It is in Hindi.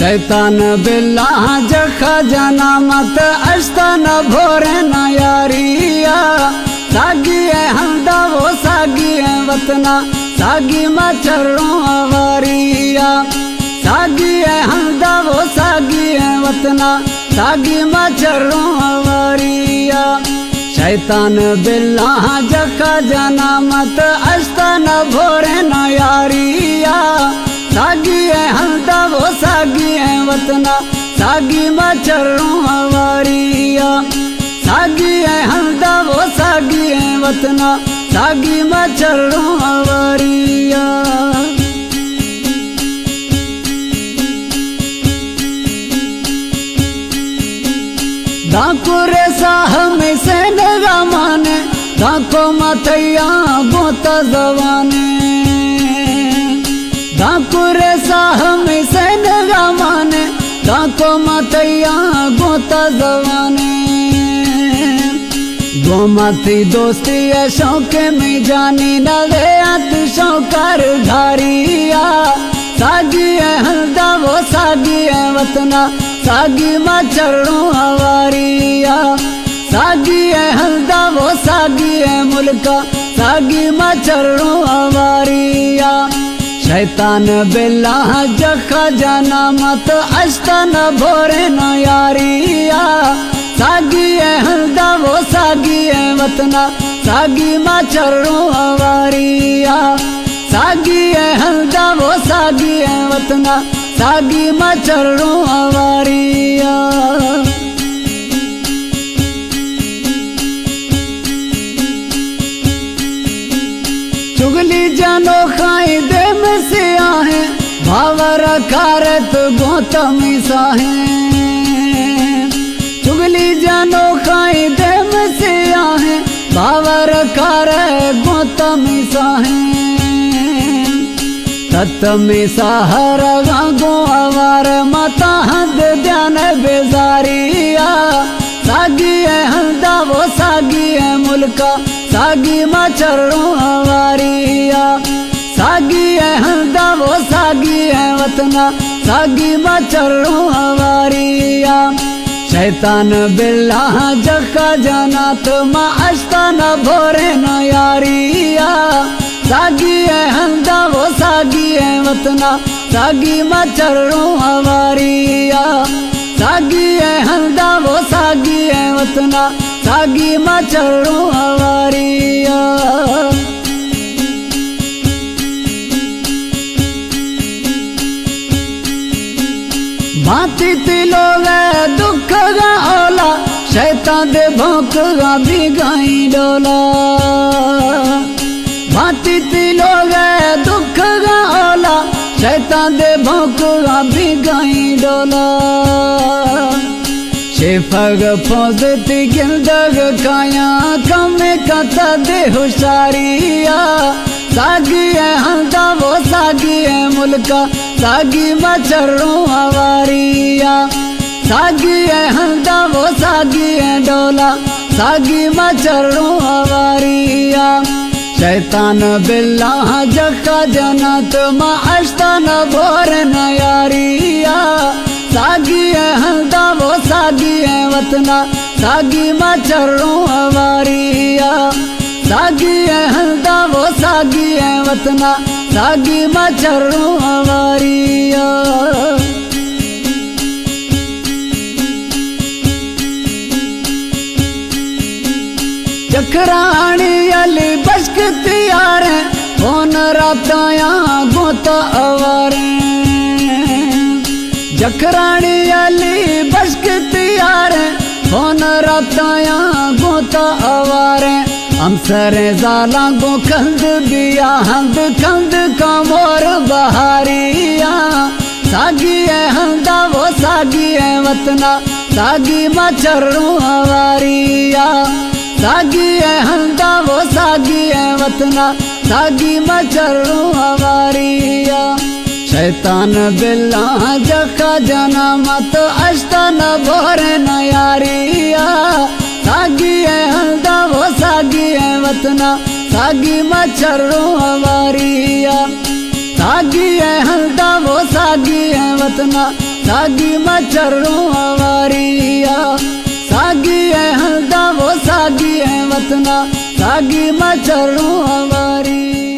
शैतान बिल्ला जखा जना मत अस्तन भोरे न यारिया। सागी है हल्दा वो सागी है वतना, सागी मचरों आवारिया। सागी है हल्दा वो सागी है वतना, सागी मचरों आवारिया। शैतान बिल्ला जखा जना मत अस्तन भोरे न यारिया। सागी है हल्दा वो सागी है वतना, सागी मचरों आवारिया। सागी है हल्दा वो सागी है वतना, सागी मचरों आवारिया। दाकुरे साह में से नगा माने, दाको मथैया बोता जवाने। दाकुरे साह में से नगा माने, दाको मथैया बोता जवाने। गोमती दोस्ती है शौके में जानी न ले आती शौकर घारिया। सागी है हल्दा वो सागी है वतना, सागी मचरों आवारिया। सागी है हल्दा वो सागी है मुल्का, सागी मचरों आवारिया। शैतान बिल्ला जखा जाना मत अस्तन भोरे न यारिया। सागी है हल्दा वो सागी है वतना, सागी मचरों आवारिया। सागी है हल्दा वो सागी है वतना, सागी मचरों आवारिया। चुगली जानो खाई दे में से आहे, भावर कारत गौतमी साहे। चुगली जानो खाई दे में से आहे, भावर कार गौतमी साहे। तत्मी सहार गागो आवार माता हद ध्यान बेजारिया। सागी है हल्दा वो सागी है मुल्का, सागी मचरों आवारिया। सागी है हल्दा वो सागी है वतना, सागी मचरों आवारिया। शैतान बिल्ला जखा जाना तुमा अस्तन भोरे न यारिया। सागी है हल्दा वो सागी है वतना, सागी मचरों आवारिया। सागी है हल्दा वो सागी है वतना, सागी मचरों आवारिया। भांति तिलोग दुख गा ओला, शैतान दे भौंक गा भी गाई डोला। भांति तिलोग दुख गा ओला, शैतान दे भौंक गा भी गाई डोला। शेफग फौजती गिलदग काया कम कता दे हुशारिया। सागी है हल्दा वो सागी है मुल्का, सागी मचरों आवारिया। सागी है हल्दा वो सागी है डोला, सागी मचरों आवारिया। शैतान बिल्ला जखा जना तुमा अस्तन भोरे न यारिया। सागी है हल्दा वो सागी है वतना, सागी मचरों आवारिया। सागी है हल्दा वो सागी है वतना, सागी मचरों आवारिया। जखरानी अली बशकती यारे, फोन राताया गोता आवारे। जखरानी अली बशकती यारे, फोन राताया गोता आवारे। हमसरे जाला गो खंद बिया हंद खंद का मोर बहारिया। सागी है हल्दा वो सागी है वतना, सागी मचरों आवारिया। सागी है हल्दा वो सागी है वतना, सागी मचरों आवारिया। शैतान बिल्ला जखा जना मत अस्तन भोरे न यारिया। सागी है हल्दा वो सागी है वतना, सागी मचरों आवारिया। सागी है हल्दा वो सागी है वतना, सागी मचरों आवारिया, सागी है हल्दा वो सागी है वतना, सागी मचरों आवारी।